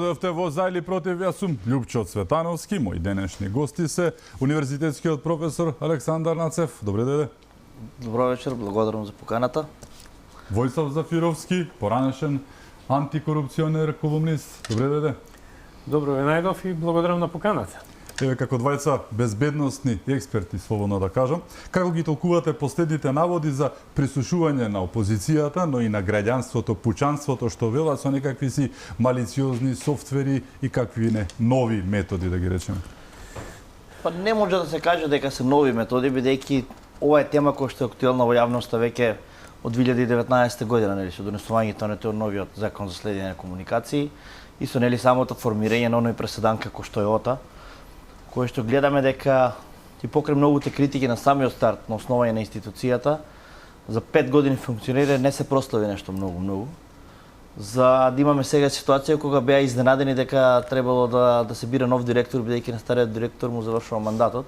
Дојдовте во За или против, јас сум Љупчо Цветановски, мои денешни гости се универзитетскиот професор Александар Нацев. Добре дојде. Добро вечер, благодарам за поканата. Војслав Зафировски, поранешен антикорупционер, колумнист. Добре дојде. Добро ве најдов и благодарам на поканата. Еве, како двајца безбедносни експерти, слободно да кажам, како ги толкувате последните наводи за присушување на опозицијата, но и на граѓанството, пучанството, што велат со некакви си малициозни софтвери и какви не нови методи, да ги речеме? Па не може да се каже дека се нови методи, бидејќи ова е тема која што е актуелна во јавноста веќе од 2019 година, нели, со донесувањето на тој новиот закон за следење на комуникации и со нели самото формирање на оној преседан како што е ОТА, кој што гледаме дека и покрај многуте критики на самиот старт на основање на институцијата, за 5 години функционира не се прослави нешто многу. За да имаме сега ситуација кога беа изненадени дека требало да се бира нов директор, бидејќи на стариот директор му завршува мандатот,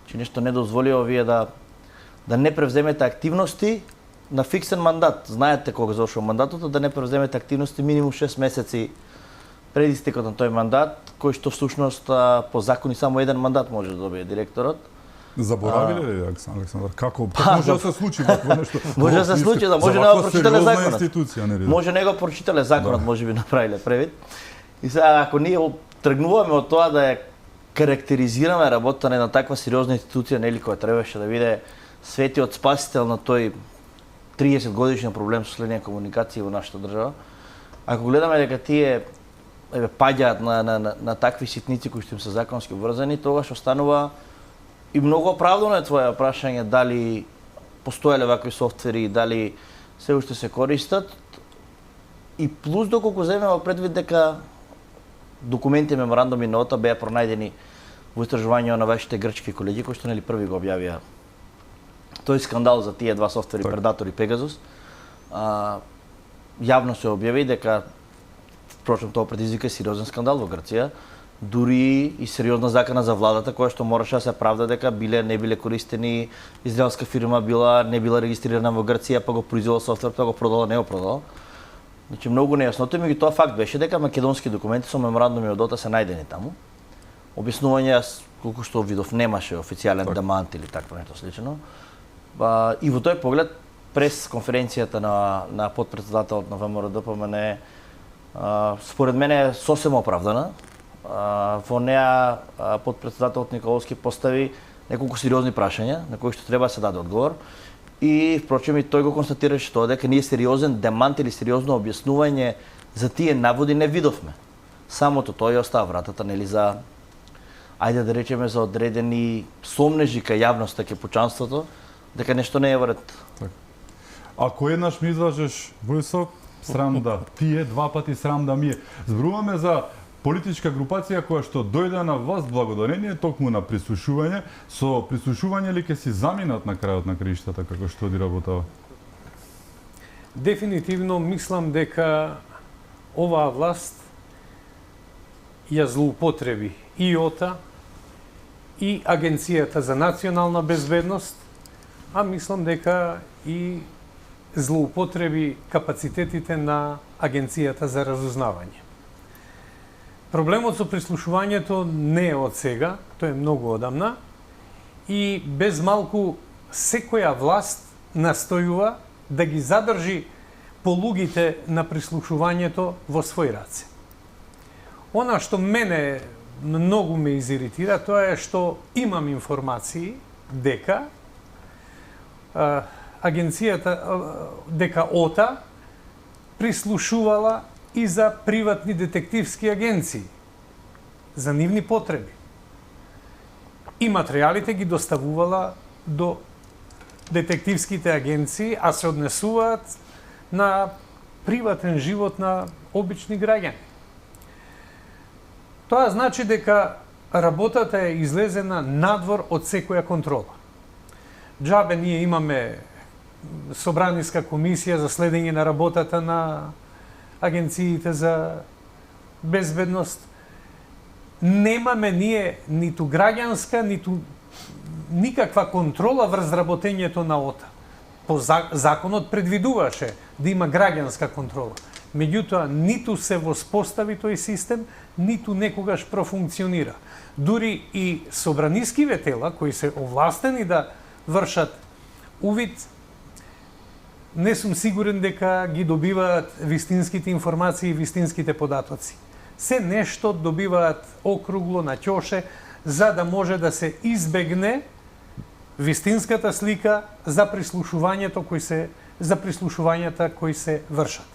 че нешто не дозволило вие да не превземете активности на фиксен мандат. Знаете кога завршува мандатот, да не превземете активности минимум 6 месеци пред истекот на тој мандат, кој што всушност по закони само еден мандат може да добие директорот. Заборавиле ли Александар? Како може да се случи вакво нешто? Може да се случи, да може да го прочитале законот. Институција, нели? Може не го прочитале законот, може би направиле превид. И сега ако ние тргнуваме од тоа да ја карактеризираме работата на една таква сериозна институција, нели, која требаше да биде светиот спасител на тој 30 годишен проблем со следење комуникации во нашата држава, ако гледаме дека тие паѓаат на такви ситници кои што им се законски врзани, тогаш останува и многу оправдано е твоја прашање дали постоеле вакви софтвери, дали се уште се користат, и плюс доколку земеме предвид дека документи, меморандуми на ОТА беа пронајдени во истражување на вашите грчки колеги кои што нели први го објавија тој скандал за тие два софтвери Predator и Pegasus. Јавно се објави дека впрочем тоа предизвика сериозен скандал во Грција, дури и сериозна закана за владата која што мораше да се правда дека не биле користени, израелска фирма не била регистрирана во Грција, па го произвела софтвер, па го продала, не го продала. Значи многу нејаснота, меѓу тоа факт беше дека македонски документи со меморандуми од ОТА се најдени таму. Објаснување колку што видов немаше официјален демант или такво нешто слично. И во тој поглед прес конференцијата на подпредседателот на ВМРО-ДПМН според мене е сосема оправдана. Во неа подпредседателот Николовски постави неколку сериозни прашања на кои што треба да се даде одговор. И впрочем и тој го констатираше тоа дека ние сериозен демант или сериозно објаснување за тие наводи не видовме. Самото тоа ја остава вратата нели за ајде да речеме за одредени сомнежи кај јавноста, кај пучанството, дека нешто не е во ред. Ако еднаш ми излажеш, Војслав, срам да тие, два пати срам да ми е. Зборуваме за политичка групација која што дојде на власт благодарение токму на прислушување. Со прислушување ли ќе си заминат на крајот на краиштата, како што оди работава? Дефинитивно мислам дека оваа власт ја злоупотреби и ОТА и Агенцијата за национална безбедност, а мислам дека и злоупотреби капацитетите на Агенцијата за разузнавање. Проблемот со прислушувањето не е од сега, тој е многу одамна и без малку секоја власт настојува да ги задржи полугите на прислушувањето во свој раце. Она што мене многу ме изиритира, тоа е што имам информации дека Агенцијата, дека ОТА прислушувала и за приватни детективски агенции, за нивни потреби. И материјалите ги доставувала до детективските агенции, а се однесуваат на приватен живот на обични граѓани. Тоа значи дека работата е излезена надвор од секоја контрола. Џабе ние имаме Собраниска комисија за следење на работата на агенциите за безбедност. Немаме ние ниту граѓанска, ниту никаква контрола врз работењето на ОТА. По законот предвидуваше да има граѓанска контрола. Меѓутоа, ниту се воспостави тој систем, ниту некогаш профункционира. Дури и собранискиве тела, кои се овластени да вршат увид, не сум сигурен дека ги добиваат вистинските информации и вистинските податоци. Се нешто добиваат округло на ќоше, за да може да се избегне вистинската слика за прислушувањето кои се вршат.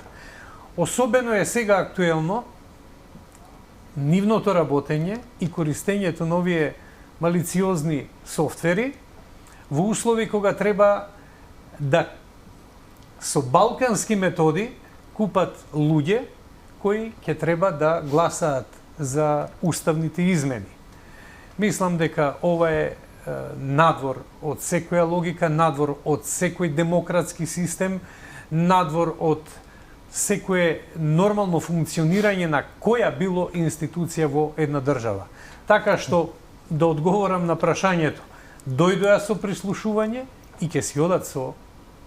Особено е сега актуелно нивното работење и користењето на овие малициозни софтвери во услови кога треба да со балкански методи купат луѓе кои ќе треба да гласаат за уставните измени. Мислам дека ова е надвор од секоја логика, надвор од секој демократски систем, надвор од секое нормално функционирање на која било институција во една држава. Така што, да одговорам на прашањето, дојдоа со прислушување и ќе си одат со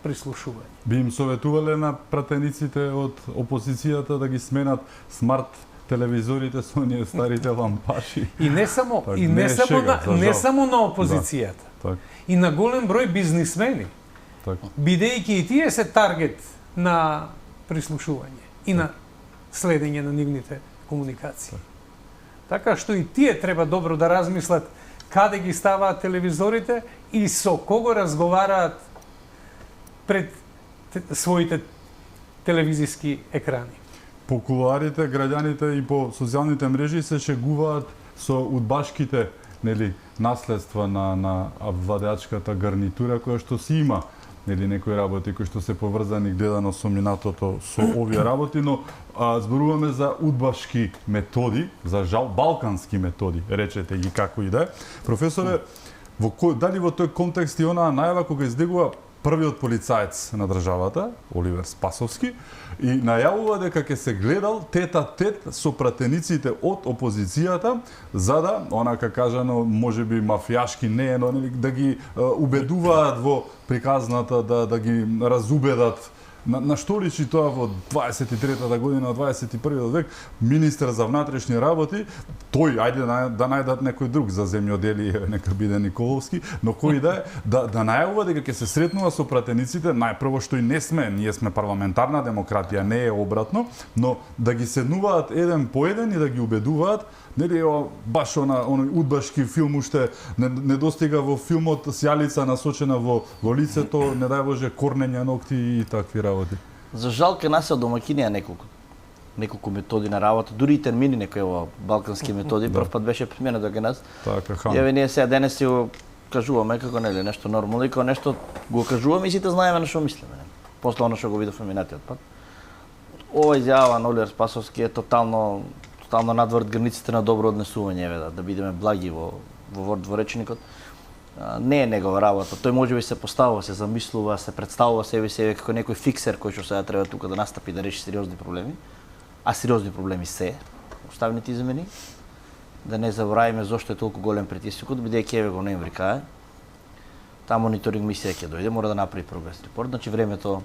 прислушување. Би им советувале на пратениците од опозицијата да ги сменат смарт телевизорите со оние старите лампаши. И не само, Так, и не само на опозицијата. Так, И на голем број бизнисмени, так. бидејќи и тие се таргет на прислушување и на следење на нивните комуникации. Така што и тие треба добро да размислат каде ги ставаат телевизорите и со кого разговараат пред своите телевизиски екрани. По кулуарите, граѓаните и по социјалните мрежи се шегуваат со удбашките, нели, наследства на владеачката гарнитура која што си има, нели, некои работи кои што се поврзани гледано со минатото со овие работи, но зборуваме за удбашки методи, за балкански методи, речете ги како и да е. Професоре, дали во тој контекст и онаа најава кога издегува првиот полицаец на државата, Оливер Спасовски, и најавува дека ќе се гледал тет-а-тет со пратениците од опозицијата, за да, онака кажано, можеби мафијашки не е, но да ги убедуваат во приказната, да ги разубедат. На што личи тоа во 23-та година, 21 век, министер за внатрешни работи, тој, ајде да најдат некој друг за земјоделие, нека биде Николовски, но кој да е, да најавува дека ќе се сретнува со пратениците, најпрво што и не сме, ние сме парламентарна демократија, не е обратно, но да ги седнуваат еден по еден и да ги убедуваат, нели баш оној удбашки филм уште не достига во филмот сјалица насочена во лицето, не дај Боже корнење ногти и такви работи. За жал ке нас се домакинија неколку методи на работа, дури и термини некои балкански методи, прв пат беше применето кај нас. Така, Еве ние сега денес си го кажуваме како нели нешто нормално и како нешто го кажуваме и сите знаеме на што мислиме. После она што го видовме минатиот пат. Ова изјава на Оливер Спасовски е тотално надвор границите на добро однесување, еве да бидеме благи во речникот. Не е негова работа. Тој можеби се поставува, се замислува, се представува себе како некој фиксер кој што сега треба тука да настапи да реши сериозни проблеми. А сериозни проблеми се уставните измени. Да не забораваме зошто е толку голем притисокот, бидејќи еве го ноември кае. Таа мониторинг мисија ќе дојде, мора да направи прогрес репорт. Значи времето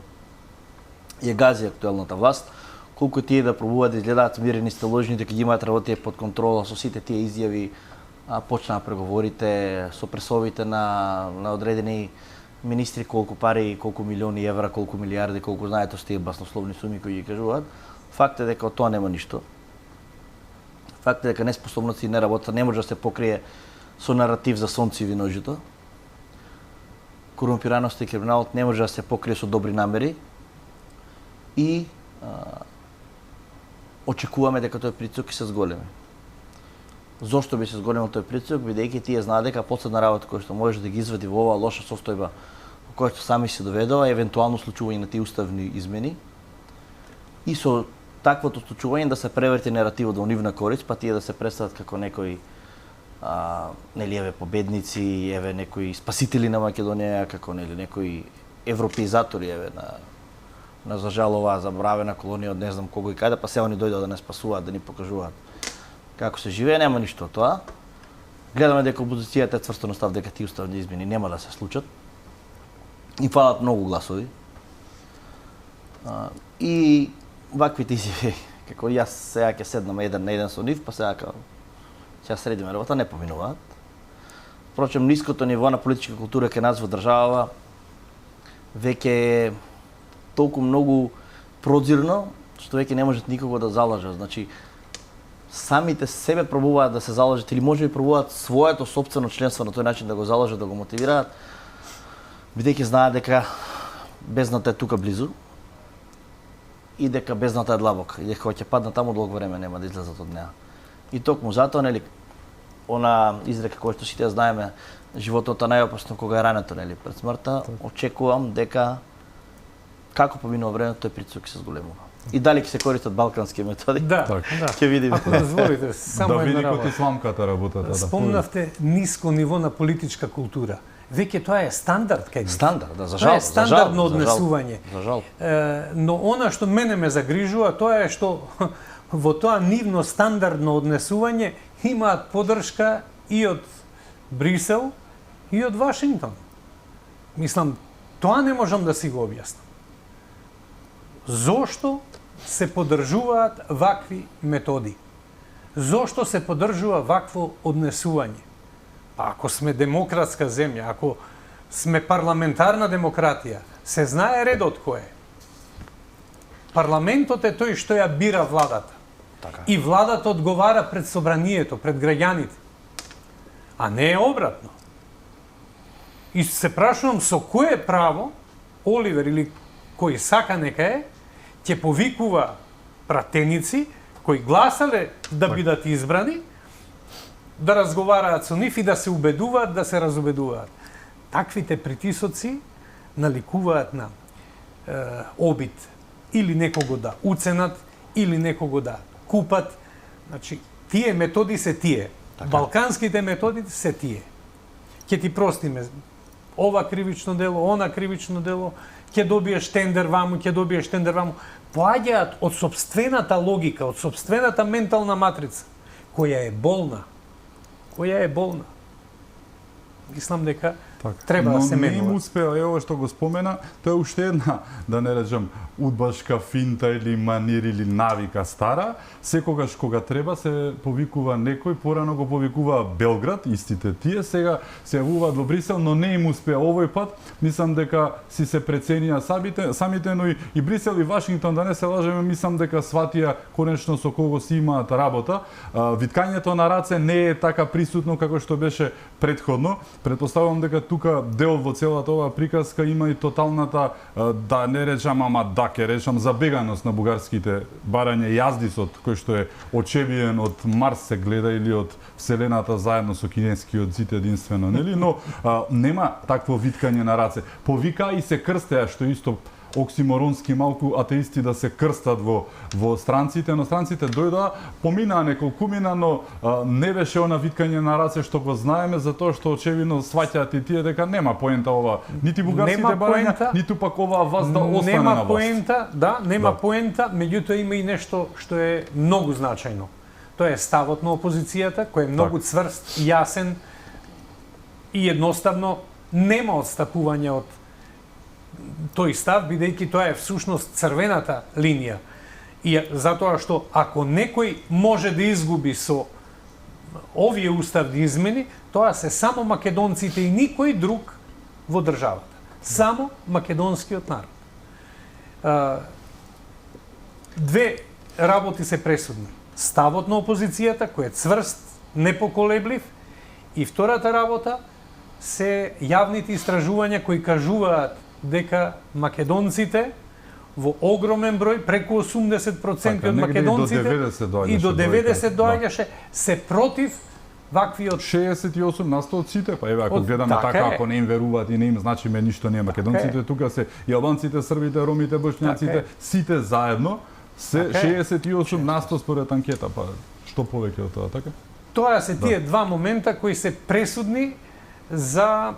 ја гази актуелната власт. Колку тие да пробуваат да изгледаат мирени, стеложни, дека ги имаат работи под контрола со сите тие изјави, почнаа преговорите со пресовите на одредени министри, колку пари, колку милиони евра, колку милиарди, колку знаете со тие баснословни суми кои ги кажуваат. Факт е дека од тоа нема ништо. Факт е дека неспособноста и неработа не може да се покрие со наратив за сонце и виножито. Корумпираноста и криминалот не може да се покрие со добри намери. И очекуваме дека тој притисок ќе се зголеми. Зошто би се зголемил тој притисок? Бидејќи тие знаат дека последна работа која што може да ги извади во оваа лоша состојба во која што сами се доведува е евентуално случување на тие уставни измени и со таквото случување да се преверти наративот во нивна корист, па тие да се представат како некои нели еве победници, еве некои спасители на Македонија, како нели некои европеизатори еве на за жал оваа заборавена колонија од не знам кого и каде, па се они дојдоа да не спасуваат, да ни покажуваат како се живее, нема ништо од тоа. Гледаме дека опозицијата е цврсто на став дека тие уставни измени нема да се случат. И фалат многу гласови. И ваквите изјави, како јас сега ќе седнам еден на еден со нив, па сега како ќе средиме работа, не поминуваат. Впрочем, ниското ниво на политичка култура кај нас во држава веќе е толку многу прозирно, што веќе не можат никого да залажат. Значи, самите себе пробуваат да се залажат или може би пробуваат своето сопствено членство на тој начин да го залажат, да го мотивираат, бидејќи знаат дека бездната е тука близу и дека бездната е длабока и дека кога ќе падна таму долго време нема да излезат од неа. И токму затоа, нели, она изрека која што сите знаеме, животот е најопасно кога е рането, нели, пред смртта, очекувам дека како поминува времето, тој притисок се зголемува. И дали ќе се користат балкански методи? Да, ќе видиме. Ако дозволите, само да една види работа. кој сламката работата. Спомнавте ниско ниво на политичка култура. Веќе тоа е стандард кај нив. Стандард, да, за Тоа жал. е стандардно за жал, однесување. За жал. Но она што мене ме загрижува, тоа е што во тоа нивно стандардно однесување имаат поддршка и од Брисел и од Вашингтон. Мислам, тоа не можам да си го објаснам. Зошто се поддржуваат вакви методи? Зошто се поддржува вакво однесување? Па ако сме демократска земја, ако сме парламентарна демократија, се знае редот кој е. Парламентот е тој што ја бира владата. Така. И владата одговара пред собранието, пред граѓаните. А не е обратно. И се прашувам со кое право Оливер или кој сака нека е, ќе повикува пратеници кои гласале да бидат избрани, да разговараат со нив и да се убедуваат, да се разубедуваат. Таквите притисоци наликуваат на обид или некого да уценат, или некого да купат. Значи, тие методи се тие. Така. Балканските методи се тие. Ќе ти простиме ова кривично дело, она кривично дело, ќе добиеш тендер ваму, ќе добиеш тендер ваму. Поаѓаат од сопствената логика, од сопствената ментална матрица, која е болна. Која е болна. Мислам дека треба да се Но не им менува. успеа, ево што го спомена, тоа е уште една, да не речам, удбашка финта или манир или навика стара. Секогаш кога треба се повикува некој, порано го повикува Белград, истите тие, сега се јавуваат во Брисел, но не им успеа овој пат. Мислам дека си се преценија самите, но и Брисел и Вашингтон, да не се лажеме, мислам дека сватија конечно со кого си имаат работа. Виткањето на раце не е така присутно како што беше претходно. Претпоставувам дека тука дел во целата оваа приказка има и тоталната, да не речам, ама да ке речам, забеганост на бугарските барање јаздисот, кој што е очевиден од Марс се гледа или од Вселената заедно со кинескиот зид единствено, нели? Но нема такво виткање на раце. Повика и се крстеа, што исто оксиморонски малку атеисти да се крстат во странците, но странците дојдоа, поминаа неколкумина, но не беше она виткање на раце што го знаеме, затоа што очевидно сваќаат и тие дека нема поента ова, нити бугарските барања, ниту пак оваа вас да остане на вас. Поента, нема поента, меѓутоа има и нешто што е многу значајно. Тоа е ставот на опозицијата, кој е многу цврст, јасен и едноставно нема отстапување од тој став, бидејќи тоа е всушност црвената линија. И затоа што ако некој може да изгуби со овие уставни измени, тоа се само македонците и никој друг во државата. Само македонскиот народ. Две работи се пресудни. Ставот на опозицијата, кој е цврст, непоколеблив, и втората работа се јавните истражувања кои кажуваат дека македонците во огромен број, преку 80% од македонците и до 90 доаѓаше се против ваквиот 68% од сите, па еве ако гледаме така така, е. ако не им веруваат и не им значиме ништо не македонците, тука се и албанците, србите, ромите, бошњаците, сите заедно се 68% според анкета, па што повеќе од тоа, така? Тоа се тие два момента кои се пресудни за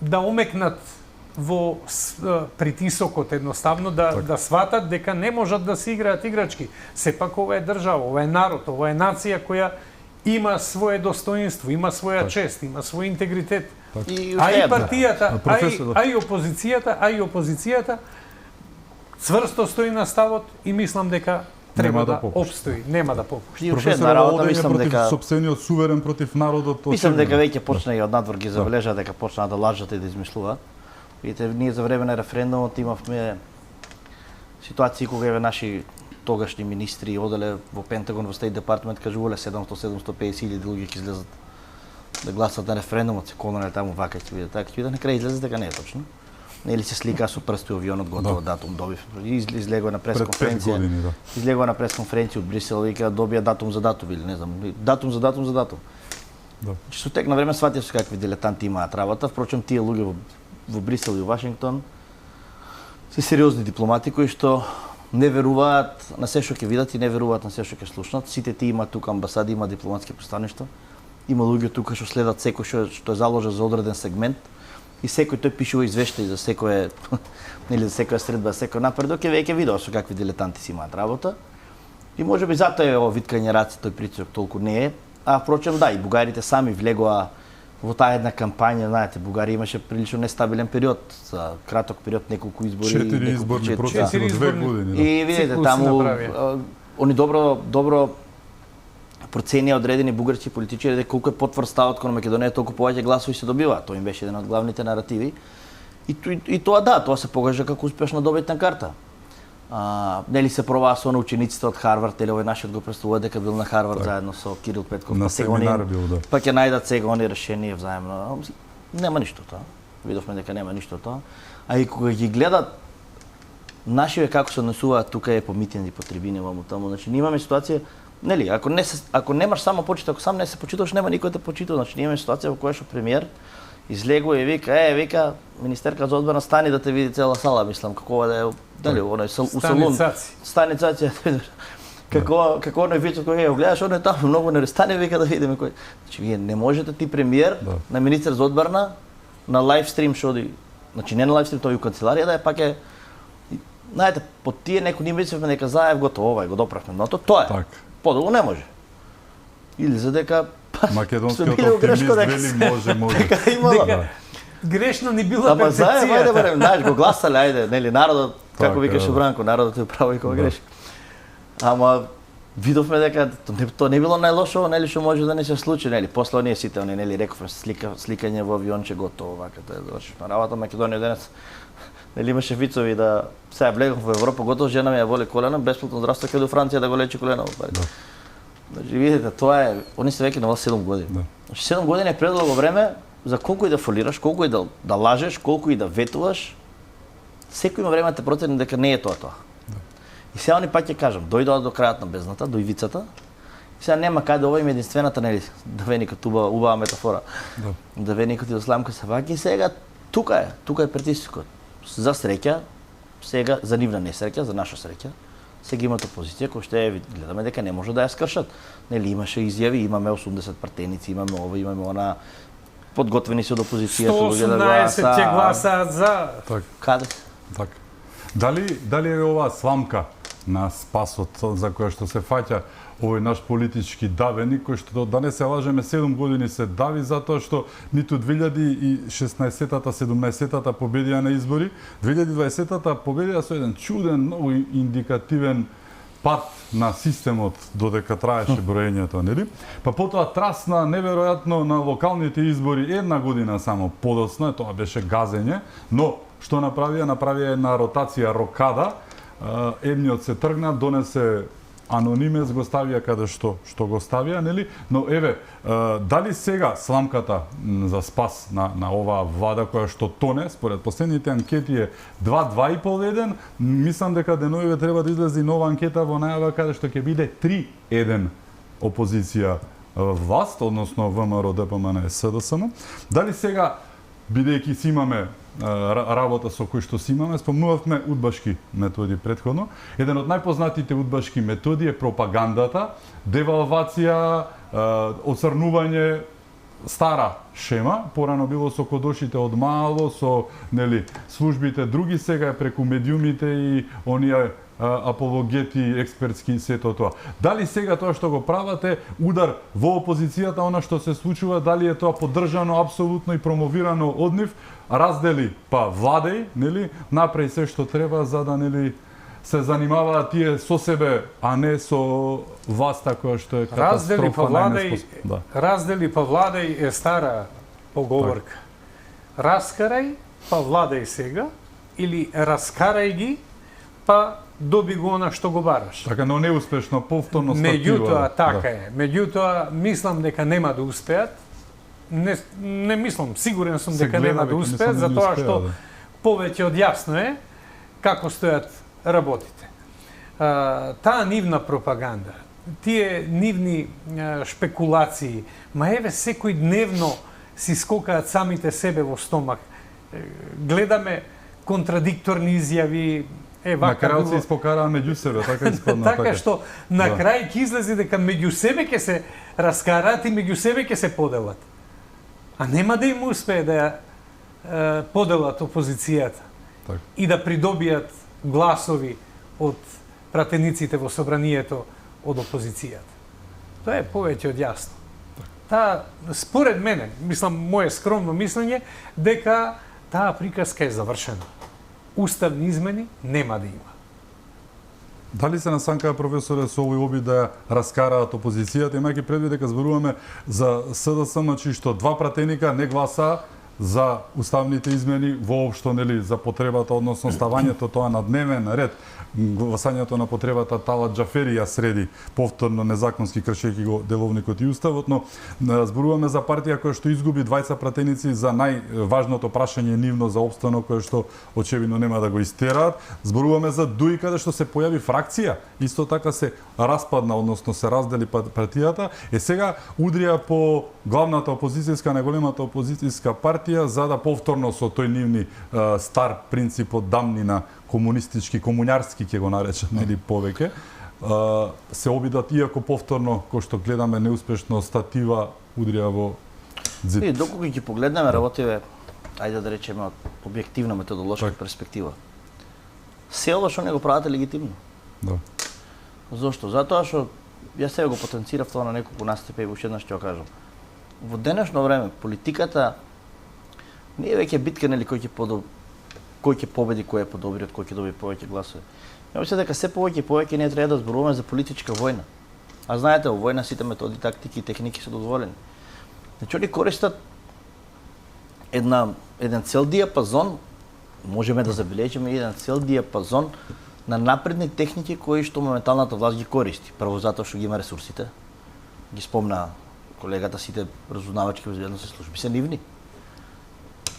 да омекнат во притисокот едноставно да сватат дека не можат да се играат играчки. Сепак ова е држава, ова е народ, ова е нација која има свое достоинство, има своја чест, има свој интегритет. И А и партијата, Професор. а и опозицијата цврсто стои на ставот и мислам дека треба Нема да да попушти. обстои, нема да попушти. И уште една работа, мислам против дека сопствениот суверен против народот. мислам дека очевидно. веќе почна и од надвор ги забележа дека почна да лажат и да измислува. Видите, ние за време на референдумот имавме ситуации кога еве наши тогашни министри оделе во Пентагон, во Стейт департамент, кажувале 700-750 илјади луѓе ќе излезат да гласат на референдумот, се колонале таму вака ќе биде така, ќе биде на крај излезе дека не е точно. Нели се слика со прсти авионот, готово датум добив. Излегува на Пред 5 пресконференција. години, да. Излегува на пресконференција од Брисел, вика добија датум за датум или не знам, датум за датум за датум. Да. Че со тек на време сватив се какви дилетанти имаат работа, впрочем тие луѓе во Брисел и во Вашингтон се сериозни дипломати кои што не веруваат на се што ќе видат и не веруваат на се што ќе слушнат. Сите тие имаат тука амбасади, има дипломатски представништва. Има луѓе тука што следат секој што е заложен за одреден сегмент и секој тој пишува извештаи за секој нели за секоја средба, за секој напредок, е веќе видео со какви дилетанти си имаат работа. И можеби затоа е ово виткање раци тој притисок толку не е. А впрочем да, и бугарите сами влегоа во таа една кампања, знаете, Бугарија имаше прилично нестабилен период, за краток период, неколку избори, 4 изборни процеси во 2 изборни- години. Да. И видите, Циклуси таму направија. они добро проценија одредени бугарски политичари дека колку е потврд ставот кон Македонија, толку повеќе гласови се добиваат. Тоа им беше еден од главните наративи. И тоа да, тоа се покажа како успешна добитна карта. Нели се пробаа со учениците од Харвард, или овој нашиот го представува дека бил на Харвард заедно со Кирил Петков, На сега они- семинар бил, да. па ќе најдат сега они решение взаемно. Нема ништо тоа. Видовме дека нема ништо тоа. А и кога ги гледат нашиве како се однесуваат тука е по митинги, по трибини, ваму таму. Значи ние имаме ситуација, нели, ако немаш само почит, ако сам не се почитуваш, нема никој да те почитува. Значи ние имаме ситуација во која што премиер излегува и вика, министерка за одбрана стани да те види цела сала, мислам, како да е, дали, оној у салон. Станицаци. Станицација. Како оној вицот кој го гледаш, оној таму многу не стане, вика да видиме кој. Значи вие не можете ти премиер Да. на министер за одбрана на лайвстрим што оди, значи не на лайвстрим, тој и у канцеларија да е пак е. Знаете, по тие некои ние мислевме дека Заев готово, го доправме, но тоа е. Так. Подолу не може. Или за дека Македонскиот било оптимист грешко дека вели може. дека имало. Дека грешна ни била Ама Заев, ајде перцепцијата. знаеш, го гласале, ајде, нели народот, како Така, викаше да. Бранко, народот е право и кога Да. греши. Ама видовме дека тоа не било најлошо, нели што може да не се случи, нели. После оние сите, нели рековме сликање во авионче готово, вака тоа е завршивме работа. Македонија денес нели имаше вицови да сега влегов во Европа, готово жена ми ја боли колено, бесплатно здравство ќе до Франција да го лечи колено. Да. Значи видите, тоа е, они се веќе на 7 години. Да. Значи 7 години е предолго време за колку и да фолираш, колку и да лажеш, колку и да ветуваш, секој има време да те процени дека не е тоа. И сега они пак ќе кажам, дојдоа до крајот на бездната, до ивицата. И сега нема каде, ова им е единствената, нели, да веникот убава метафора. Да. Да веникот и до сламка се ваки, и сега тука е притискот. За среќа, сега за нивна несреќа, за наша среќа, сега имат опозиција која што гледаме дека не може да ја скршат. Нели имаше изјави, имаме 80 партеници, имаме ова, имаме она, подготвени се од опозиција со луѓе да 118 ќе гласаат. гласаат за. Так. Каде? Така. Дали е оваа сламка на спасот за која што се фаќа овој наш политички давеник, кој што да не се лажеме 7 години се дави затоа што ниту 2016-тата, 17-тата победија на избори, 2020-тата победија со еден чуден, многу индикативен пат на системот додека траеше броењето, нели? Па потоа трасна неверојатно на локалните избори една година само подоцна, тоа беше газење, но што направија? Направија една ротација рокада, едниот се тргна, донесе анонимец, го ставија каде што го ставија, нели? Но еве, дали сега сламката за спас на оваа влада која што тоне, според последните анкети е 2-2,5-1, мислам дека деновиве треба да излезе нова анкета во најава каде што ќе биде 3-1 опозиција власт, односно ВМРО, ДПМН, СДСМ. Дали сега, бидејќи си имаме работа со кој што си имаме, спомнувавме удбашки методи претходно. Еден од најпознатите удбашки методи е пропагандата, девалвација, оцрнување, стара шема, порано било со кодошите од мало, со нели службите други, сега е преку медиумите и оние апологети, експертски сето тоа. Дали сега тоа што го правате удар во опозицијата, она што се случува, дали е тоа поддржано апсолутно и промовирано од нив, раздели па владеј, нели, направи се што треба за да нели се занимаваат тие со себе, а не со власта која што е Раздели па катастрофа владај, најнеспособна. Да. раздели па владај е стара поговорка. Раскарај па владај сега или раскарај ги па доби го она што го бараш. Така, но неуспешно, повторно Меѓутоа, стартира. така е. Меѓутоа, мислам дека нема да успеат. Не мислам, сигурен сум Се дека гледа нема да веќе, успеат, мислам, не затоа успеа, што да. повеќе од јасно е како стојат работите. Таа нивна пропаганда, тие нивни шпекулации, ма еве секој дневно си скокаат самите себе во стомак. Гледаме контрадикторни изјави, На вака крајот се било. испокараа меѓу себе, така испадна. Така што на Да. крај ќе излезе дека меѓу себе ќе се раскараат и меѓу себе ќе се поделат. А нема да им успее да ја поделат опозицијата Така. и да придобијат гласови од пратениците во собранието од опозицијата. Тоа е повеќе од јасно. Таа, според мене, мислам, мое скромно мислење, дека таа приказка е завршена. Уставни измени нема да има. Дали се насанкаа професоре со овој обид да ја раскараат опозицијата, имајќи предвид дека зборуваме за СДСМ, чии што два пратеника не гласаа за уставните измени воопшто, нели, за потребата, односно ставањето тоа на дневен ред, гласањето на потребата Талат Џафери ја среди повторно незаконски кршејќи го деловникот и уставот, но зборуваме за партија која што изгуби двајца пратеници за најважното прашање нивно за опстанок кое што очевидно нема да го истераат. Зборуваме за ДУИ каде што се појави фракција, исто така се распадна, односно се раздели партијата, сега удрија по главната опозицијска, најголемата опозицијска партија за да повторно со тој нивни стар принцип од дамнина комунистички, комуњарски ќе го наречат, нели повеќе, се обидат, иако повторно, кој што гледаме неуспешно, статива удрија во зид. И докога ќе погледнеме работиве, ајде да речеме од објективна методолошка перспектива, се ова што не го правите легитимно. Да. Зошто? Затоа што јас себе го потенцирав тоа на неколку настапи и уште еднаш ќе го кажам. Во денешно време политиката не е веќе битка нели кој ќе победи, кој е подобриот, кој ќе добие повеќе гласови. Ја мислам дека се повеќе и повеќе не треба да зборуваме за политичка војна. А знаете, во војна сите методи, тактики и техники се дозволени. Значи они користат еден цел диапазон, можеме да забележиме еден цел диапазон на напредни техники кои што моменталната власт ги користи. Прво затоа што ги има ресурсите. Ги спомна колегата, сите разузнавачки безбедносни служби се нивни.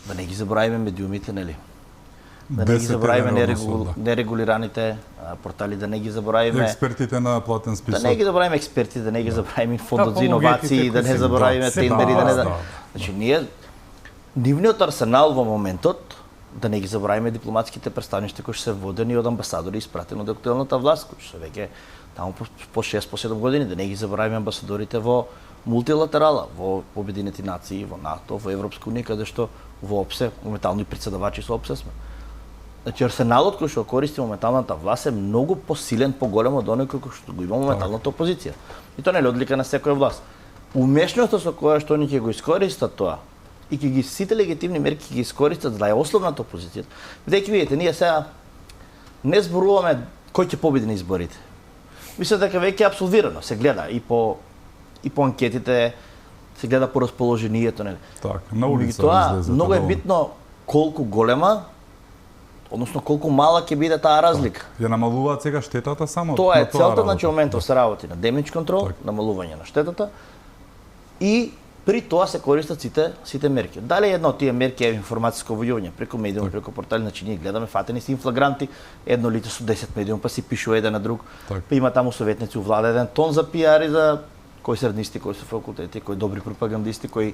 Да не ги забравиме медиумите, нели? Да не ги забравиме нерегулираните портали, да не ги забравиме експертите на платен список. Да не ги забравиме експерти, да не ги забравиме фондот за иновации, да не забравиме тендери, да не. Значи ние нивниот арсенал во моментот, да не ги забравиме дипломатските представништва кои се водени од амбасадори испратени од актуелната власт, кои се веќе таму по 6 по 7 години, да не ги забравиме амбасадорите во мултилатерала, во Обединети нации, во НАТО, во Европска унија, каде што во ОПСЕ, моментално и председавачи со ОПСЕ сме. Значи арсеналот кој што користи моменталната власт е многу посилен, поголем од оној кој што го има моменталната опозиција. И тоа не е одлика на секоја власт. Умешноста со која што они ќе го искористат тоа и ќе ги сите легитимни мерки ќе ги искористат за да ја ослабнат опозицијата. Бидејќи видите, ние сега не зборуваме кој ќе победи на изборите. Мислам дека веќе е апсолвирано, се гледа и по анкетите, се гледа по расположението, нели? Така, на улица излезе. Многу е битно колку голема, односно колку мала ќе биде таа разлика. Ја намалуваат сега штетата само. Тоа е целта, значи моментот се работи на демидж контрол, намалување на штетата и при тоа се користат сите мерки. Дали едно од тие мерки е информатиско војување преку медиуми, преку портали, значи ние гледаме фатени се инфлагранти, едно лице со 10 медиуми па си пишува еден на друг. Па има таму советници у влада, еден тон за пиар и за кои среднисти, кои се факултети, кои добри пропагандисти, кои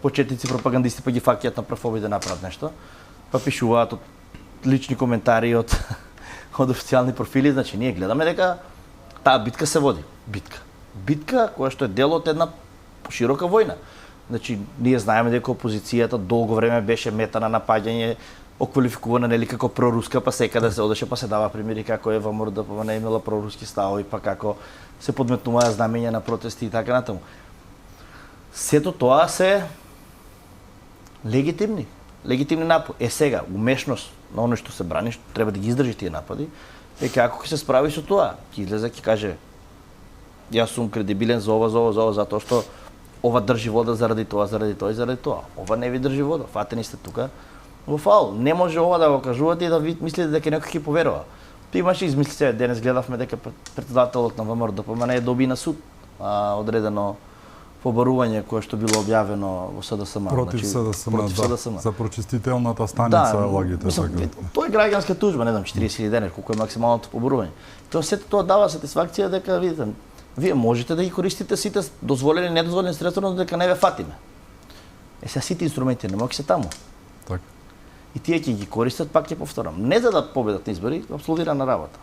почетници пропагандисти па ги фаќаат на прв да направат нешто. Па пишуваат од лични коментари од официјални профили, значи ние гледаме дека таа битка се води. Битка која што е дел од една поширока војна. Значи ние знаеме дека опозицијата долго време беше мета на напаѓање, оквалификувана нели како проруска, па секаде се одеше, па се дава примери како Ева Мордова не имала проруски ставови, па како се подметнуваа знамења на протести и така натаму. Сето тоа се легитимни напади. Сега, умешност на оној што се брани, што треба да ги издржи тие напади, како ќе се справи со тоа? Ќе излезе ќе каже јас сум кредибилен за ова, затоа што ова држи вода заради тоа и заради тоа. Ова не ви држи вода. Фатени сте тука во фаул. Не може ова да го кажувате и да ви мислите дека некој ќе поверува. Ти имаше измислите, денес гледавме дека председателот на ВМРО-ДПМН е доби на суд одредено побарување кое што било објавено во СДСМ. Против СДСМ, СДСМ. за прочистителната станица лагите. Тоа е граѓанска тужба, не знам, 40.000 денар, колку е максималното побарување. Сето тоа дава сатисфакција дека, видите, вие можете да ги користите сите дозволени и недозволени средства, но дека не ве фатиме. Сега сите инструменти не се таму. Така. И тие ќе ги користат, пак ќе повторам, не за да победат на избори, апсолутирана работа.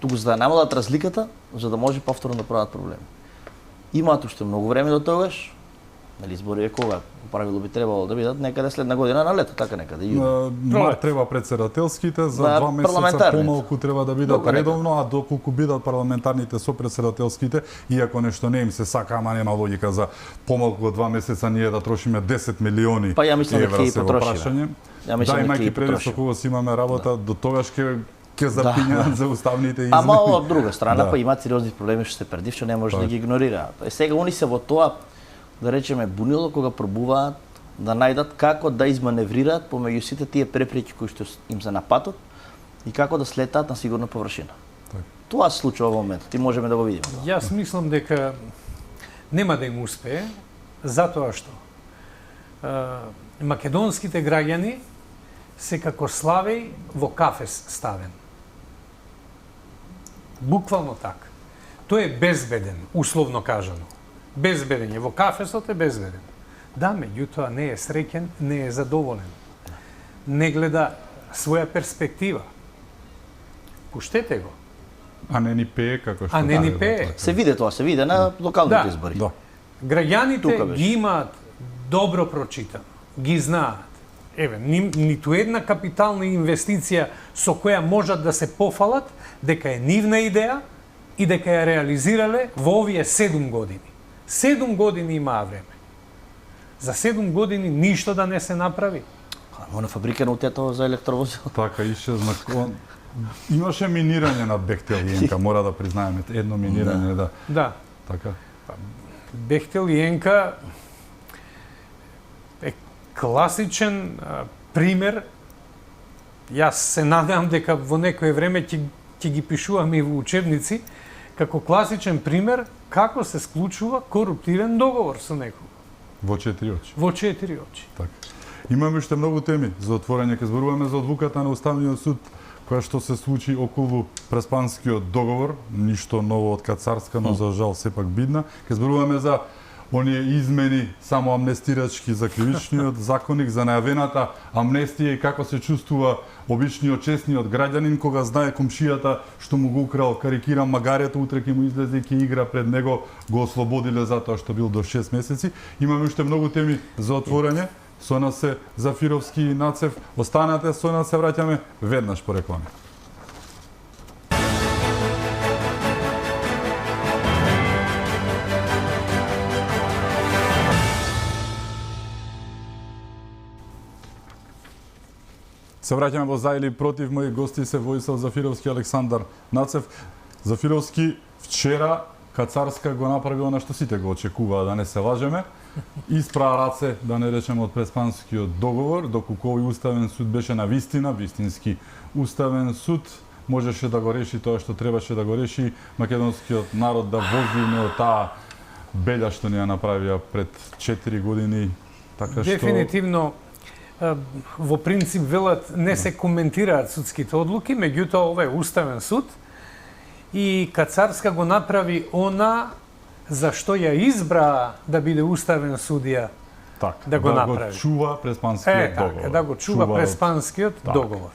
Туку за да намалат разликата, за да може повторно да прават проблеми. Имаат уште многу време до тогаш. Нели избори е кога? По правило би требало да бидат некаде следна година на лето, така некаде. Март треба председателските, за 2 месеца помалку треба да бидат редовно, а доколку бидат парламентарните со председателските, иако нешто не им се сака, ама нема логика за помалку од 2 месеца ние да трошиме 10 милиони па ја мислам евра дека се во прашање. Да, имајќи предвид со кого си имаме работа, до тогаш ќе запињаат за уставните измени. Ама од друга страна па имаат сериозни проблеми што се предив, што не може да ги игнорираат. Сега они се во тоа, да речеме, бунило кога пробуваат да најдат како да изманеврираат помеѓу сите тие препреки кои што им се на патот и како да слетаат на сигурна површина. Так. Тоа се случува во моментот и можеме да го видиме. Јас мислам дека нема да им успее, затоа што македонските граѓани се како славеј во кафес ставен. Буквално така. Тој е безбеден, условно кажано. Безбеден е, во кафесот е безбеден. Да, меѓутоа не е среќен, не е задоволен. Не гледа своја перспектива. Пуштете го. А не ни пее како што. А не ни пее. Се виде тоа, се виде на локалните избори. Да. Граѓаните ги имаат добро прочитано, ги знаат. Еве, ниту една капитална инвестиција со која можат да се пофалат дека е нивна идеја и дека ја реализирале во овие 7 години. 7 години имаа време. За 7 години ништо да не се направи. Она фабрика на утето за електровозила. Така исчезна. Имаше минирање на Бехтел и Енка, мора да признаеме. Едно минирање, да. Да. Така. Бехтел и Енка е класичен пример. Јас се надевам дека во некое време ќе ги пишуваме и во учебници како класичен пример како се склучува коруптивен договор со некого. Во 4 очи. Во 4 очи. Така. Имаме уште многу теми за отворање. Ке зборуваме за одлуката на Уставниот суд која што се случи околу Преспанскиот договор, ништо ново од Кацарска, но за жал сепак бидна. Ке зборуваме за оние измени само амнестирачки за кривичниот законник, за најавената амнестија и како се чувствува обичниот честниот граѓанин кога знае комшијата што му го украл, карикирам, магаријата, утре ќе му излезе и ќе игра пред него, го ослободиле затоа што бил до 6 месеци. Имаме уште многу теми за отворање. Со нас се Зафировски и Нацев. Останете со нас, се враќаме веднаш по реклами. Се враќаме во За или против. Мои гости се Војислав Зафировски и Александар Нацев. Зафировски, вчера Кацарска го направи она што сите го очекуваа, да не се лажеме. Испра раце, да не речеме, од Преспанскиот договор, доколку овој уставен суд беше на вистина, вистински уставен суд, можеше да го реши тоа што требаше да го реши, македонскиот народ да возиме од таа белја што ни ја направија пред 4 години. Така што Дефинитивно, во принцип велат не се коментираат судските одлуки, меѓутоа ова е уставен суд и Кацарска го направи она за што ја избра да биде уставен судија, така, да го направи. Го чува Преспанскиот договор. Така, да го чува Преспанскиот договор.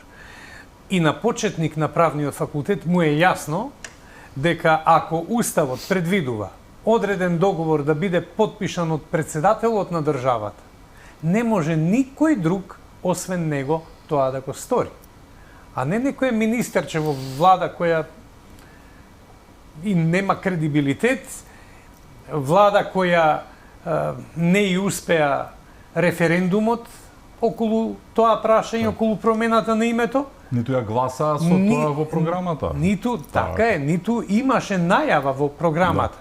И на почетник на правниот факултет му е јасно дека ако уставот предвидува одреден договор да биде потпишан од председателот на државата, не може никој друг освен него тоа да го стори. А не некој министерче во влада која и нема кредибилитет, влада која не ја успеа референдумот, околу тоа прашање, околу промената на името. Ниту ја гласаа со тоа во програмата. Ниту, така е, ниту имаше најава во програмата.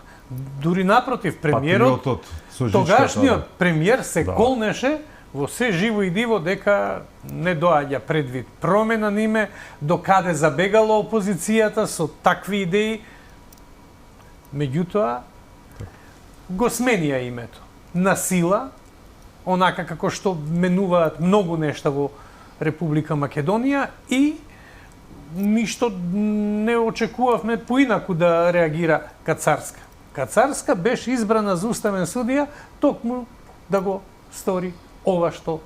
Дури напротив, премиерот, Патриотот со жичката. тогашниот премиер се колнеше во се живо и диво дека не доаѓа предвид промена на име, до каде забегала опозицијата со такви идеи. Меѓутоа, го сменија името. На сила, онака како што менуваат многу нешта во Република Македонија и ништо не очекувавме поинаку да реагира Кацарска. Кацарска беше избрана за уставен судија токму да го стори ова што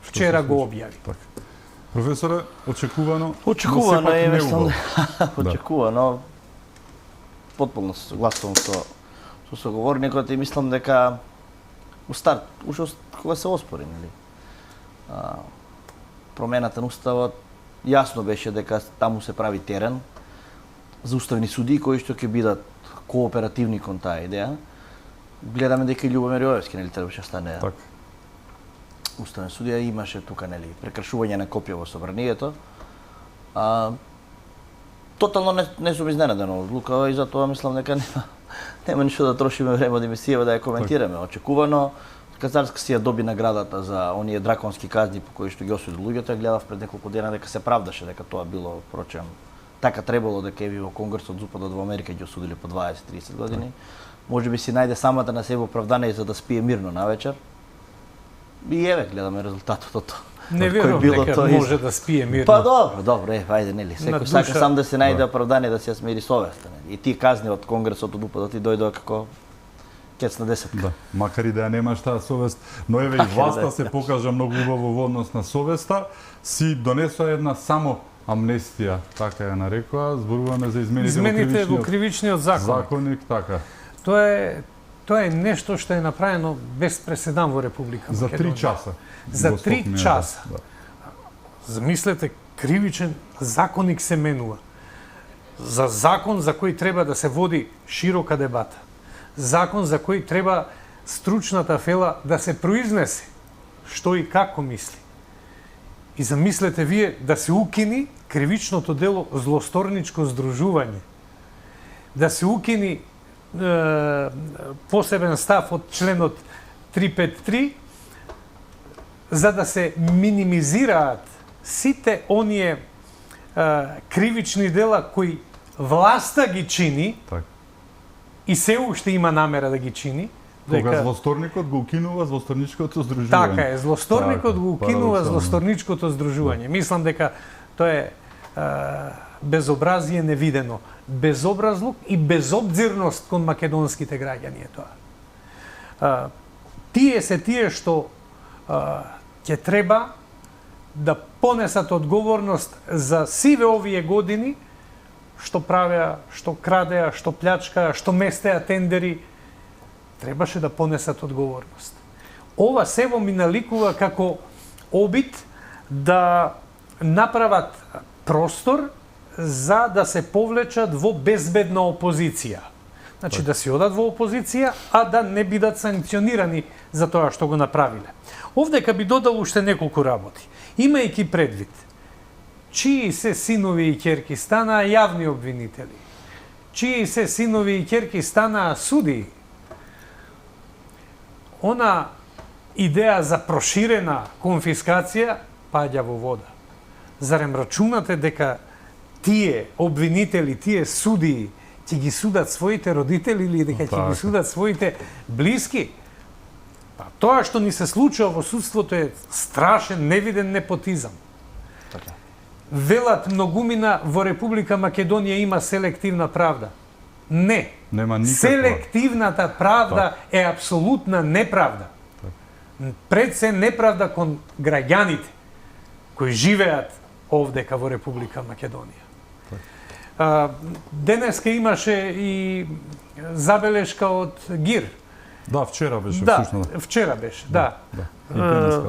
вчера го објави. Така. Професоре, очекувано? Очекувано е, мислам, Да. очекувано. Потполно се согласувам со соговорникот и мислам дека у старт, уште кога се оспори, нели? Промената на уставот јасно беше дека таму се прави терен за уставни судии кои што ќе бидат кооперативни кон таа идеја. Гледаме дека и Љубомир Јовевски нели требаше да стане Така. уставен судија, имаше тука нели прекршување на копија во собранието. Тотално не сум изненаден од одлука и затоа мислам дека нема ништо да трошиме време од емисија да ја коментираме. Очекувано Кацарска си ја доби наградата за оние драконски казни по кои што ги осуди луѓето. Ја гледав пред неколку дена дека се правдаше дека тоа било впрочем така требало дека еви во Конгресот Западот во Америка ги осудили по 20-30 години. Може би си најде самата на себе оправдание за да спие мирно навечер. И еве гледаме резултатот од тоа. Не Кој верувам било дека тоа може да спие мирно. Па добро, ајде нели. Секој душа. сака сам да се најде оправдание да се ја смири совеста. И тие казни од Конгресот од упадот и дојдоа како кец на 10. Да, макар и да ја немаш таа совест, но еве и власта се покажа многу убаво во однос на совеста, си донесува една само амнестија, така ја нарекоа, зборуваме за Измените во кривичниот законник, така. Тоа е нешто што е направено без преседан во Република За Македонија. 3 часа. За го 3 стопнија, часа. Да. Замислете, кривичен законник се менува. За закон за кој треба да се води широка дебата. Закон за кој треба стручната фела да се произнесе што и како мисли. И замислете вие да се укини кривичното дело злосторничко здружување. Да се укини посебен став од членот 353 за да се минимизираат сите оние кривични дела кои власта ги чини Така. и се уште има намера да ги чини. Кога злосторникот го укинува злосторничкото здружување. Така е, злосторникот Така, го укинува парадоксално. злосторничкото здружување. Мислам дека тоа е безобразие невидено, безобразлук и безобзирност кон македонските граѓани е тоа. Тие се тие што ќе треба да понесат одговорност за сиве овие години што правеа, што крадеа, што плячкаа, што местеа тендери, требаше да понесат одговорност. Ова сево ми наликува како обид да направат простор за да се повлечат во безбедна опозиција. Значи да си одат во опозиција, а да не бидат санкционирани за тоа што го направиле. Овдека би додал уште неколку работи. Имајќи предвид чии се синови и ќерки станаа јавни обвинители, чии се синови и ќерки станаа судии, она идеја за проширена конфискација паѓа во вода. Зарем рачунате дека тие обвинители, тие судии ќе ги судат своите родители или дека ќе ги судат своите блиски? Па тоа што ни се случува во судството е страшен, невиден непотизам. Така. Велат многумина во Република Македонија има селективна правда. Не. Нема никаква. Селективната правда е апсолутна неправда. Пред се неправда кон граѓаните кои живеат овдека во Република Македонија. Денеска имаше и забелешка од ГИР. Да, вчера беше Да, всушност. вчера беше, да. И денеска.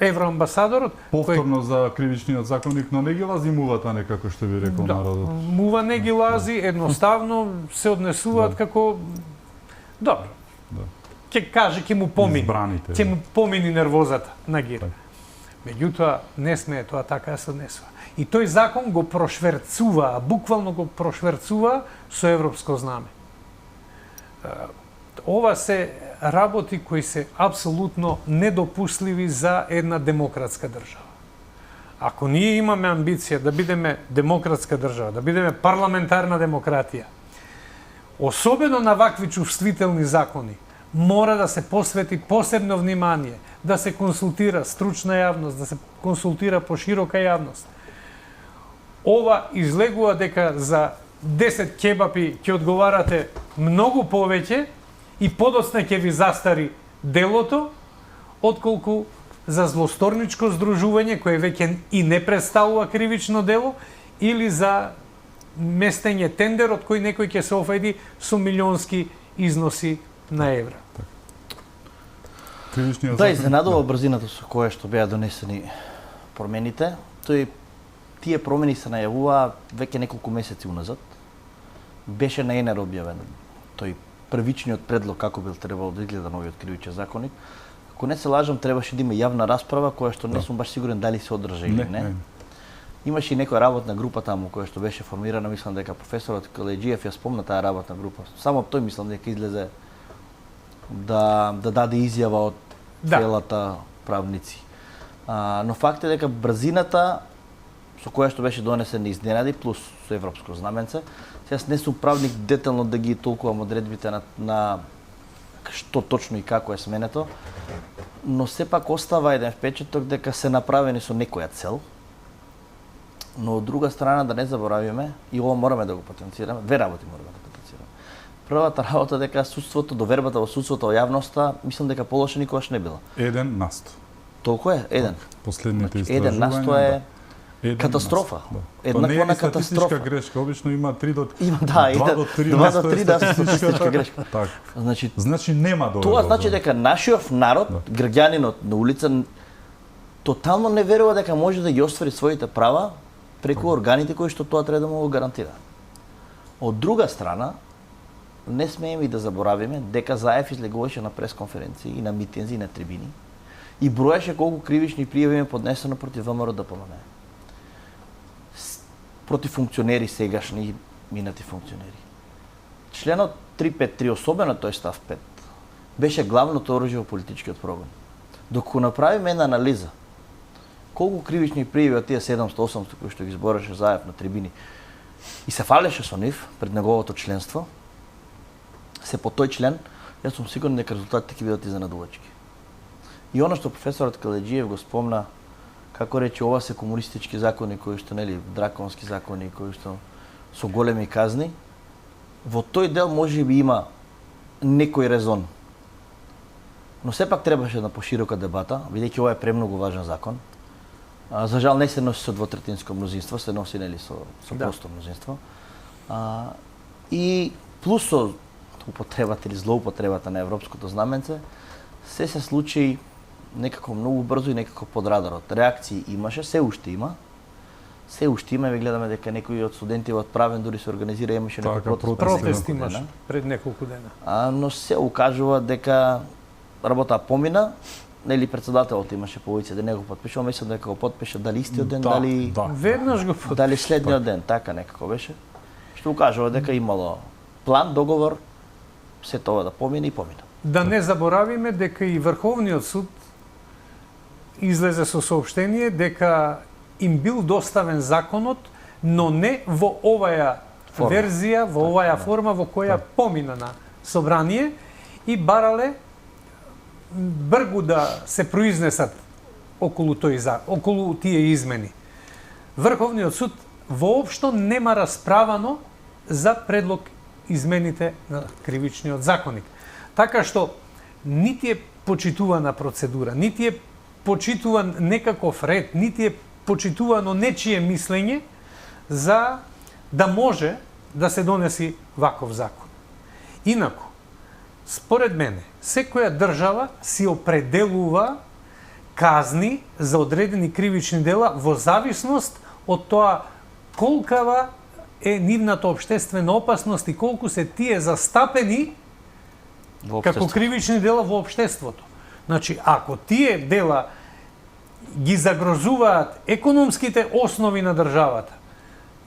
Евроамбасадорот Повторно за кривичниот законник, но не ги лази мувата некако што би рекол народот. Мува не ги лази, едноставно се однесуваат како добро. Да. Ќе каже, ќе му помини. Избраните, Ќе му помини нервозата на ГИР. Меѓутоа, не смее тоа така да се однесува. И тој закон го прошверцува, буквално го прошверцува со европско знаме. Ова се работи кои се апсолутно недопустливи за една демократска држава. Ако ние имаме амбиција да бидеме демократска држава, да бидеме парламентарна демократија, особено на вакви чувствителни закони, мора да се посвети посебно внимание, да се консултира стручна јавност, да се консултира поширока јавност. Ова излегува дека за 10 кебапи ќе одговарате многу повеќе и подоцна ќе ви застари делото, отколку за злосторничко здружување кое веќе и не представува кривично дело или за местење тендер од кој некој ќе се офајди со милионски износи на евра. Да, изненадува брзината со која што беа донесени промените. Тие промени се најавуваа веќе неколку месеци уназад. Беше на ЕНР објавен тој првичниот предлог како бил требало да изгледа новиот кривичен законник. Ако не се лажам, требаше да има јавна расправа која што не сум баш сигурен дали се одржа или не. Имаше и некоја работна група таму која што беше формирана, мислам дека професорот Калеџиев ја спомна таа работна група. Само тој мислам дека излезе да даде изјава од целата правници. Но факт е дека брзината со која што беше донесен изненади, плюс со европско знаменце. Јас не сум правник детално да ги толкувам одредбите на што точно и како е сменето, но сепак остава еден впечаток дека се направени со некоја цел. Но од друга страна да не заборавиме, и ова мораме да го потенцираме, две работи мораме да потенцираме. Првата работа дека судството, довербата во судството во јавноста, мислам дека полоша никогаш не била. 1%. Толку е? 1. Последните истражувања. 1% е катастрофа. Еднаква на катастрофа. Статистичка грешка, обично има 3 до 2 до 3 да статистичка грешка. Значи нема доволно. Тоа значи дека нашиот народ, граѓанинот на улица тотално не верува дека може да ги оствари своите права преку органите кои што тоа треба да му го гарантира. Од друга страна, не смееме и да заборавиме дека Заев излегуваше на пресконференции и на митинзи и на трибини и броеше колку кривични пријави има поднесено против ВМРО ДПМН. Против функционери сегашни и минати функционери. Членот 353, особено тој став 5, беше главното оружје во политичкиот прогон. Докато направиме една анализа колку кривични пријави од тие 700-800 кои што ги збореше Заев на трибини и се фалеше со нив пред неговото членство, се по тој член, јас сум сигурен дека резултатите ќе бидат изненадувачки. И оно што професорот Калеџиев го спомна, како рече, ова се комунистички закони кои што, нели, драконски закони кои што со големи казни, во тој дел може би има некој резон. Но сепак требаше на поширока дебата, бидејќи ова е премногу важен закон. За жал не се носи со двотретинско мнозинство, се носи, нели, со просто мнозинство. И плюс со употребата или злоупотребата на европското знаменце, се случи некако многу брзо и некако под радарот. Реакции имаше, се уште има. Се уште има, гледаме дека некои од студенти од правен дури се организира, имаше некој протест имаше пред неколку дена. Но се укажува дека работа помина, нели председателот имаше повеќе да не го потпишува, мислам дека го потпише дали истиот ден, дали веднаш го потпише. Дали следниот ден, така некако беше. Што укажува дека имало план, договор, се тоа да помине и помина. Да не заборавиме дека и Врховниот суд излезе со соопштение дека им бил доставен законот, но не во оваа верзија, во оваа форма во која помина на собрание и барале бргу да се произнесат околу тие измени. Врховниот суд воопшто нема расправано за предлог измените на кривичниот законник. Така што нити е почитувана процедура, нити е почитуван некаков ред, нити е почитувано нечие мислење за да може да се донеси ваков закон. Инаку, според мене, секоја држава си определува казни за одредени кривични дела во зависност од тоа колкава е нивната општествена опасност и колку се тие застапени како кривични дела во општеството. Значи, ако тие дела ги загрозуваат економските основи на државата.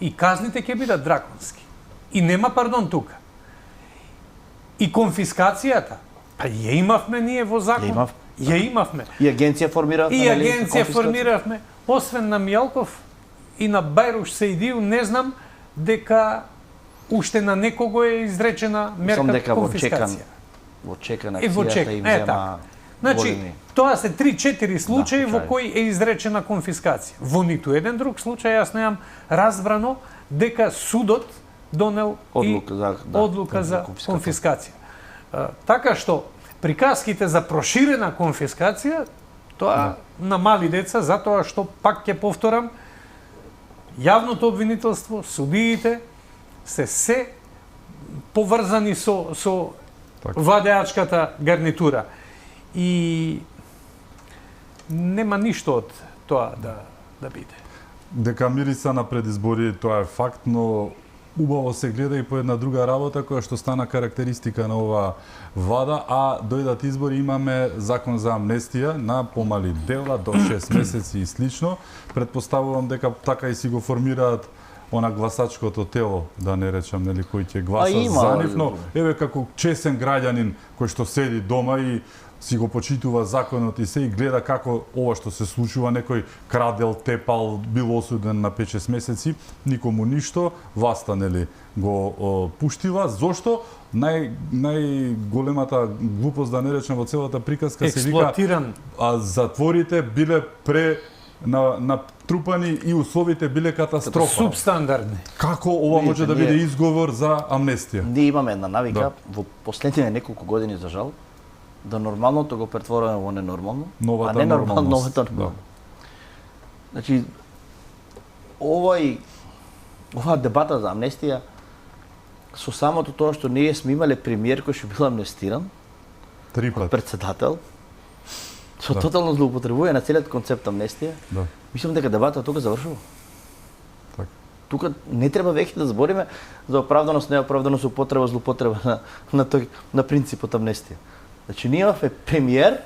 И казните ќе бидат драконски. И нема пардон тука. И конфискацијата, па ја имавме ние во закон. Ја имавме. И агенција формиравме. И агенција формиравме. Освен на Мијалков и на Бајруш Сеидију, не знам дека уште на некого е изречена мерка конфискација. Во чекан Во акцијата чек, им зема. Значи, тоа се 3-4 случаи во кои е изречена конфискација. Во ниту еден друг случај јас немам разбрано дека судот донел одлука за конфискација. Така што приказките за проширена конфискација, тоа на мали деца, затоа што, пак ќе повторам, јавното обвинителство, судиите се поврзани со владеачката гарнитура. И нема ништо од тоа да биде. Дека мириса на предизбори, тоа е факт, но убаво се гледа и по една друга работа која што стана карактеристика на оваа влада, а дојдат избори, имаме закон за амнестија на помали дела до 6 месеци и слично. Предпоставувам дека така и си го формираат она гласачкото тело, да не речам, нели, кој ќе гласа за нив, но еве како чесен граѓанин кој што седи дома и си го почитува законот и се и гледа како ова што се случува, некој крадел, тепал, бил осуден на 5-6 месеци, никому ништо, власта, нели, го пуштила. Зошто? Најголемата глупост, да не речем, во целата приказка се вика затворите биле натрупани и условите биле катастрофа. Субстандардни. Како ова може да биде изговор за амнестија? Ние имаме една навика во последните неколку години, за жал, да нормалното го претворуваме во ненормално, а не нормално новото нормално. Значи, оваа дебата за амнестија, со самото тоа што ние сме имале премиер кој што бил амнестиран, 3 пат председател, со тотално злоупотребување на целиот концепт амнестија, мислам дека дебата тука завршува. Тука не треба веќе да збориме за оправданост, неоправданост, употреба, злоупотреба на принципот амнестија. Значи, ние имавме премиер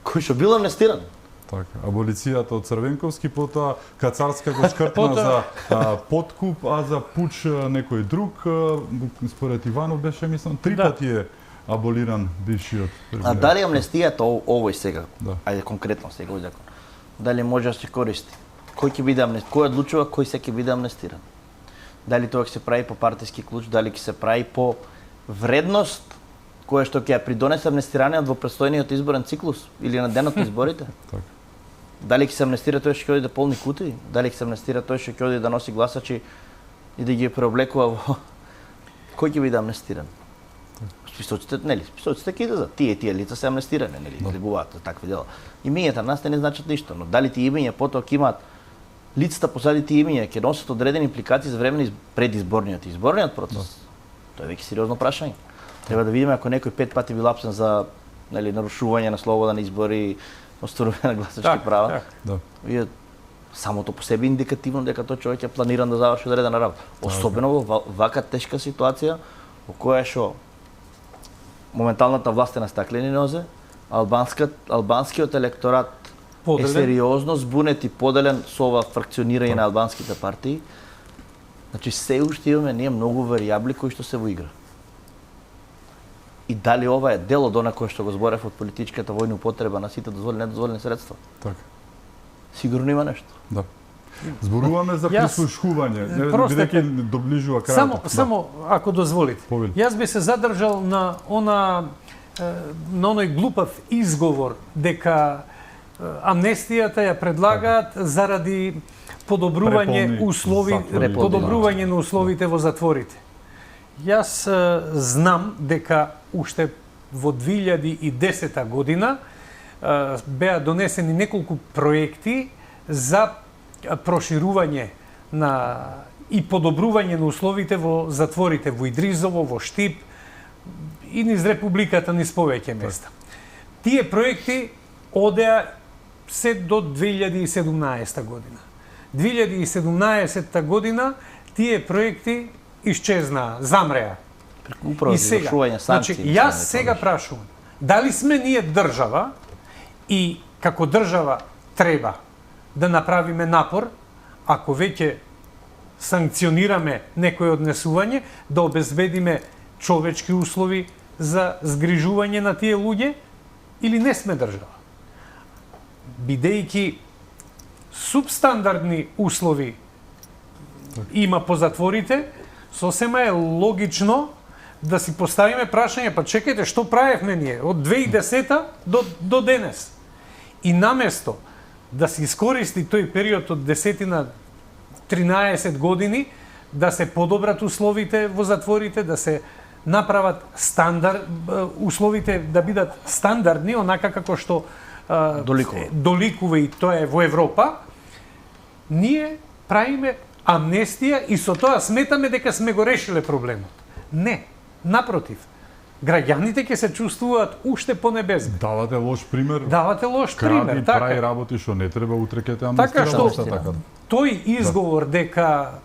кој што бил амнестиран. Така, аболицијата од Црвенковски, потоа Кацарска го шкртна за подкуп, а за пуч некој друг, според Иванов беше, мислам, 3 пати е аболиран бившиот премиер. А дали амнестијата овој сега, ајде конкретно сега овој закон, дали може да се користи? Кој ќе биде кој одлучува кој се ќе биде амнестиран? Дали тоа ќе се прави по партиски клуч, дали ќе се прави по вредност која што ќе ја придонесе амнестираниот во престојниот изборен циклус или на денот на изборите? Дали ќе се амнестира тој што ќе оди да полни кутии? Дали ќе се амнестира тој што ќе оди да носи гласачи и да ги преоблекува во... Кој ќе биде амнестиран? Списоците, нели, списоците ќе излезат. Тие лица се амнестирани, нели, излегуваат за такви дела. Имињата нас не значат ништо, но дали тие имиња потоа ќе имаат лицата позади тие имиња ќе носат одредени импликации за време на предизборниот и изборниот процес? Тоа е веќе сериозно прашање. Треба да видиме ако некој 5 пати бил апсен за, нели, нарушување на слобода на избори, остварување на гласачки права. Вие самото по себе индикативно дека тој човек е планиран да заврши одредена работа. Особено во вака тешка ситуација во која што моменталната власт е на стаклени нозе, албанскиот електорат е сериозно збунет и поделен со ова фракционирање на албанските партии. Значи се уште имаме ние многу варијабли кои што се во игра. И дали ова е дел од она кое што го зборев од политичката војна употреба на сите дозволени и недозволени средства? Така. Сигурно има нешто. Да. Зборуваме за прислушување, бидејќи доближува крајот. Само ако дозволите. Јас би се задржал на оној глупав изговор дека амнестијата ја предлагаат заради подобрување на условите во затворите. Јас знам дека уште во 2010 година беа донесени неколку проекти за проширување и подобрување на условите во затворите во Идризово, во Штип и низ Републиката низ повеќе места. Тие проекти одеа се до 2017 година. 2017 година тие проекти исчезнаа, замреа. Управо за извршување санкции. Значи, јас сега прашувам, дали сме ние држава и како држава треба да направиме напор, ако веќе санкционираме некој однесување, да обезбедиме човечки услови за згрижување на тие луѓе, или не сме држава? Бидејќи субстандардни услови има по затворите, сосема е логично да си поставиме прашање, па чекајте, што правевме ние од 2010 до денес? И наместо да се искористи тој период од 10 на 13 години, да се подобрат условите во затворите, да се направат условите да бидат стандардни, онака како што доликува и тоа е во Европа, ние правиме амнестија и со тоа сметаме дека сме го решиле проблемот. Не, напротив. Граѓаните ќе се чувствуваат уште понебезбедни. Давате лош пример. Давате лош пример, така. Прави работи што не треба, утре ќе те така амнестират, што тој изговор дека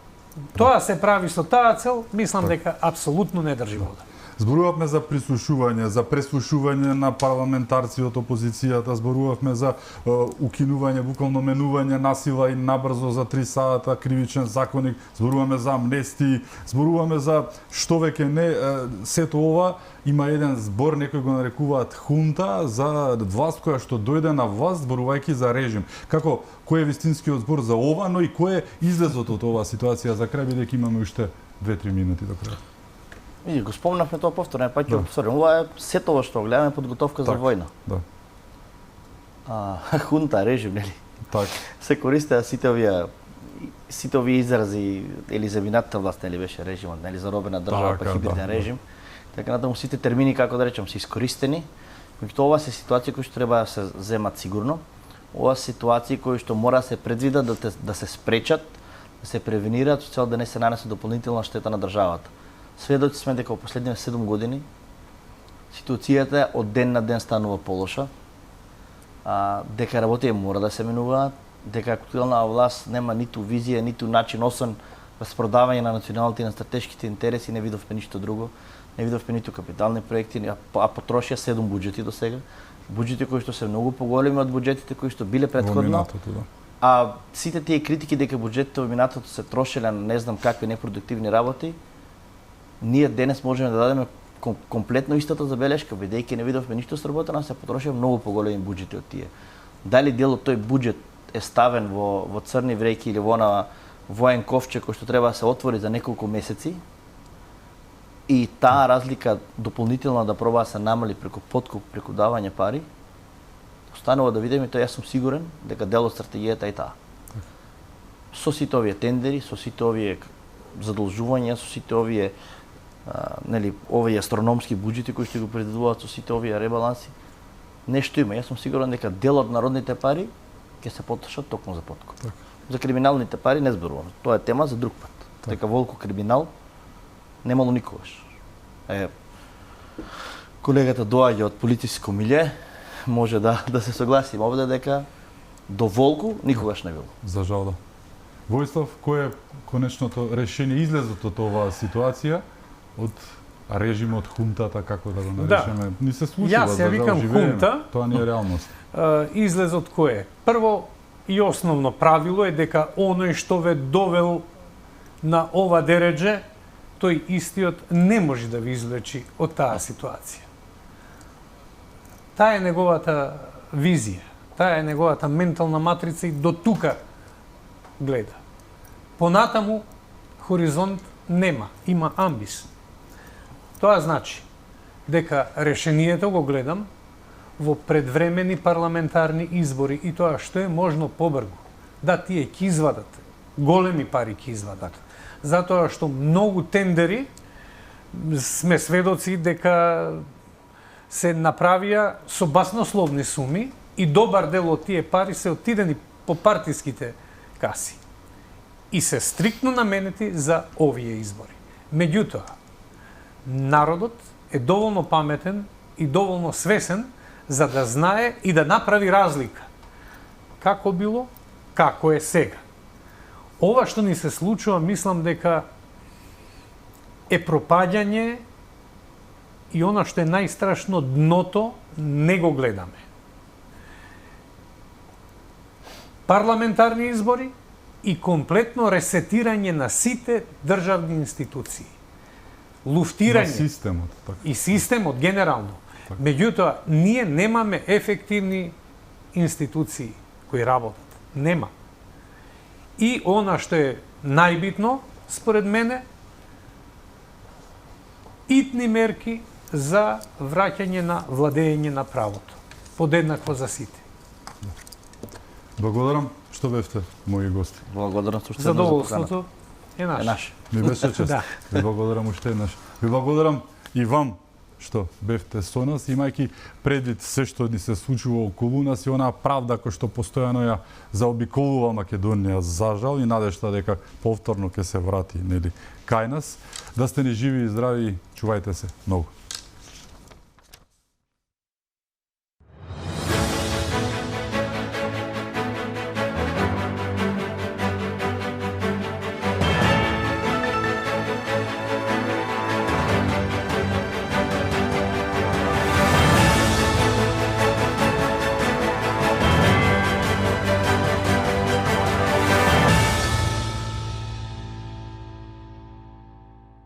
тоа се прави со таа цел, мислам дека апсолутно не држи вода. Зборувавме за прислушување, за преслушување на парламентарци од опозицијата, зборувавме за укинување, буквално менување насила и набрзо за 3 сата кривичен законник, зборуваме за амнестии, зборуваме за што веќе не, сето ова има еден збор, некои го нарекуваат хунта, за власт која што дојде на власт зборувајќи за режим. Како, кој е вистинскиот збор за ова, но и кој е излезот од оваа ситуација за крај, бидејќи имаме уште 2-3 минути до крај. И го спомнавме тоа повторно, па ќе повторим. Ова е сето што гледаме подготовка за војна. Да. Хунта, режим, нели? Так. Се користеа сите овие изрази или за вината власт, нели беше режимот, нели заробена држава, па хибриден режим. Така натаму сите термини, како да речем, се искористени. Меѓутоа ова се ситуации кои што треба да се земат сигурно. Ова се ситуации кои што мора да се предвидат, да се спречат, да се превенираат со цел да не се нанесе дополнителна штета на државата. Сведоци сме дека во последните 7 години ситуацијата од ден на ден станува полоша, дека работите мора да се менуваат, дека актуелна власт нема ниту визија, ниту начин, освен распродавање на националните и на стратешките интереси, не видовме ништо друго. Не видовме ниту капитални проекти, а потрошија 7 буџети до сега. Буџети кои што се многу поголеми од буџетите кои што биле претходно. А сите тие критики дека буџетите во минатото се трошеле на не знам какви непродуктивни работи, ние денес можеме да дадеме комплетно истата забелешка, бидејќи не видовме ништо сработено, се потрошија многу поголеми буџети од тие. Дали дел од тој буџет е ставен во црни вреќи или во на воен ковчег кој што треба да се отвори за неколку месеци, и таа разлика дополнително да проба да се намали преку подкуп, преку давање пари, останува да видиме, тоа јас сум сигурен дека дел од стратегијата е таа. Со сите овие тендери, со сите овие задолжувања, со сите овие овие астрономски буџети кои што го предвидуваат, со сите овие ребаланси, нешто има. Јас сум сигурен дека дел од народните пари ќе се потрошат токму за подкуп. За криминалните пари не зборувам. Тоа е тема за друг пат. Дека волку криминал немало никогаш. Колегата доаѓа од политичко милје, може да се согласиме овде дека до волку никогаш не било. За жал да. Војслав, кој е конечното решение, излезот од оваа ситуација, од режимот, хунтата, како да го наречеме? Ни се случува, Јас ја викам хунта. Тоа не е реалност. Излезот кој е? Прво и основно правило е дека оној што ве довел на ова дередже, тој истиот не може да ви извлечи од таа ситуација. Таа е неговата визија, таа е неговата ментална матрица и до тука гледа. Понатаму хоризонт нема, има амбис. Тоа значи дека решението го гледам во предвремени парламентарни избори и тоа што е можно побрзо. Да, тие ќе извадат, големи пари ќе извадат. Затоа што многу тендери сме сведоци дека се направија со баснословни суми и добар дел од тие пари се отидени по партиските каси и се стриктно наменети за овие избори. Меѓутоа, народот е доволно паметен и доволно свесен за да знае и да направи разлика. Како било, како е сега. Ова што ни се случува, мислам дека е пропаѓање и она што е најстрашно, дното не го гледаме. парламентарни избори и комплетно ресетирање на сите државни институции. На Луфтирање системот, така. и системот генерално. Меѓутоа, ние немаме ефективни институции кои работат. Нема. И она што е најбитно, според мене, итни мерки за враќање на владење на правото. Подеднакво за сите. Благодарам што бевте мои гости. Благодарам што сте Задоволството е е наше. наше. Ми беше чест. Да. Ви благодарам уште еднаш. Ви благодарам и вам што бевте со нас, имајќи предвид се што ни се случува околу нас и онаа правда која што постојано ја заобиколува Македонија, зажал, и надежта дека повторно ќе се врати, нели, кај нас. Да сте ни живи и здрави, чувајте се многу.